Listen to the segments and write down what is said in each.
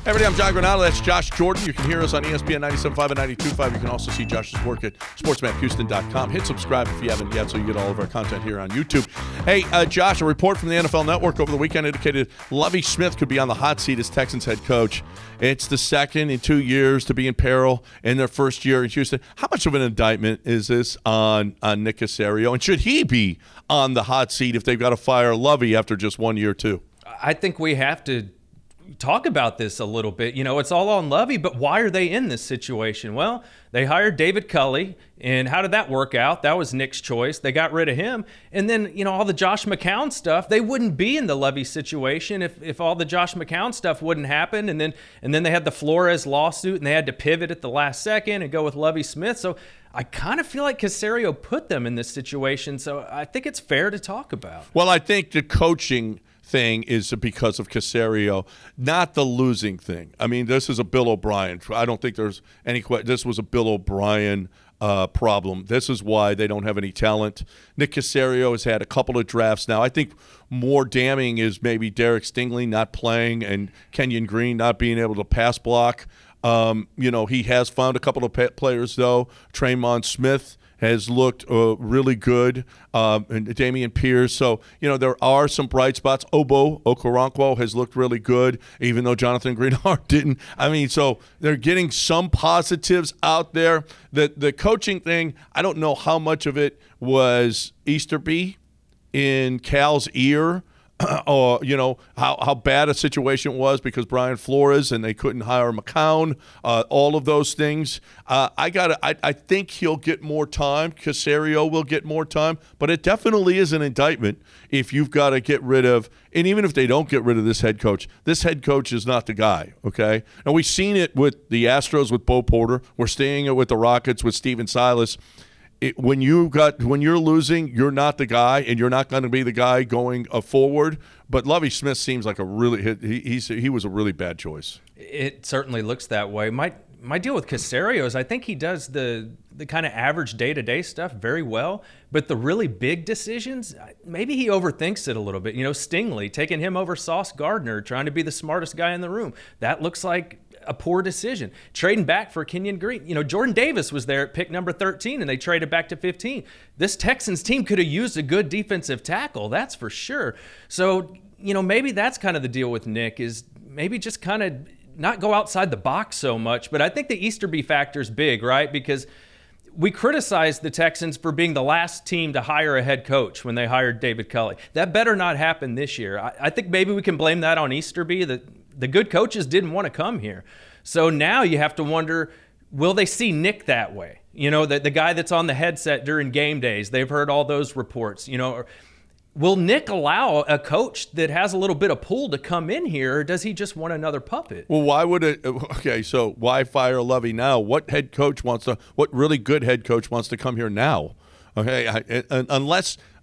Hey everybody, I'm John Granado. That's Josh Jordan. You can hear us on ESPN 97.5 and 92.5. You can also see Josh's work at sportsmaphouston.com. Hit subscribe if you haven't yet so you get all of our content here on YouTube. Hey, Josh, a report from the NFL Network over the weekend indicated Lovie Smith could be on the hot seat as Texans head coach. It's the second in 2 years to be in peril in their first year in Houston. How much of an indictment is this on Nick Caserio? And should he be on the hot seat if they've got to fire Lovie after just 1 year, too? I think we have to talk about this a little bit. You know, it's all on Lovie, but why are they in this situation? Well, they hired David Culley, and how did that work out? That was Nick's choice. They got rid of him. And then, you know, all the Josh McCown stuff, they wouldn't be in the Lovie situation if all the Josh McCown stuff wouldn't happen. And then they had the Flores lawsuit, and they had to pivot at the last second and go with Lovie Smith. So I kind of feel like Caserio put them in this situation. So I think it's fair to talk about. Well, I think the coaching thing is because of Caserio, not the losing thing. I mean, this is a Bill O'Brien. I don't think there's any question. This was a Bill O'Brien problem. This is why they don't have any talent. Nick Caserio has had a couple of drafts now. I think more damning is maybe Derek Stingley not playing and Kenyan Green not being able to pass block. You know, he has found a couple of players, though. Traymon Smith has looked really good, and Damian Pierce. So, you know, there are some bright spots. Obo Okoronkwo has looked really good, even though Jonathan Greenard didn't. I mean, so they're getting some positives out there. The coaching thing, I don't know how much of it was Easterby in Cal's ear, or, you know, how bad a situation was because Brian Flores and they couldn't hire McCown, all of those things. I think he'll get more time. Caserio will get more time, but it definitely is an indictment if you've got to get rid of, and even if they don't get rid of this head coach is not the guy, okay? And we've seen it with the Astros with Bo Porter. We're seeing it with the Rockets with Steven Silas. When you're losing, you're not the guy, and you're not going to be the guy going forward. But Lovie Smith seems like he was a really bad choice. It certainly looks that way. My deal with Caserio is I think he does the kind of average day-to-day stuff very well, but the really big decisions, maybe he overthinks it a little bit. You know, Stingley, taking him over Sauce Gardner, trying to be the smartest guy in the room. That looks like a poor decision. Trading back for Kenyan Green. You know, Jordan Davis was there at pick number 13, and they traded back to 15. This Texans team could have used a good defensive tackle, that's for sure. So, you know, maybe that's kind of the deal with Nick, is maybe just kind of not go outside the box so much. But I think the Easterby factor is big, right? Because we criticized the Texans for being the last team to hire a head coach when they hired David Culley. That better not happen this year. I think maybe we can blame that on Easterby, that the good coaches didn't want to come here. So now you have to wonder, will they see Nick that way? You know, the guy that's on the headset during game days. They've heard all those reports. You know, will Nick allow a coach that has a little bit of pull to come in here, or does he just want another puppet? Well, why would it? Okay, so why fire Lovie now? What really good head coach wants to come here now? Okay,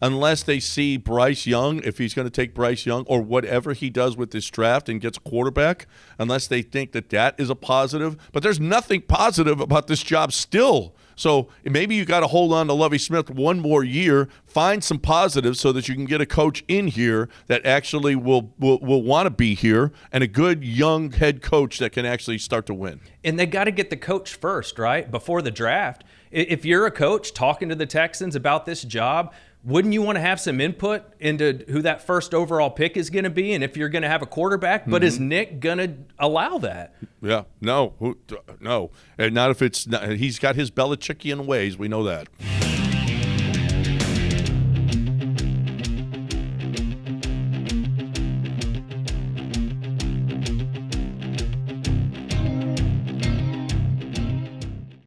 unless they see Bryce Young, if he's going to take Bryce Young or whatever he does with this draft and gets a quarterback, unless they think that is a positive. But there's nothing positive about this job still. So maybe you got to hold on to Lovie Smith one more year, find some positives so that you can get a coach in here that actually will want to be here, and a good young head coach that can actually start to win. And they got to get the coach first, right, before the draft. If you're a coach talking to the Texans about this job, wouldn't you want to have some input into who that first overall pick is going to be, and if you're going to have a quarterback? But is Nick going to allow that? Yeah, no, and not if it's not. He's got his Belichickian ways. We know that.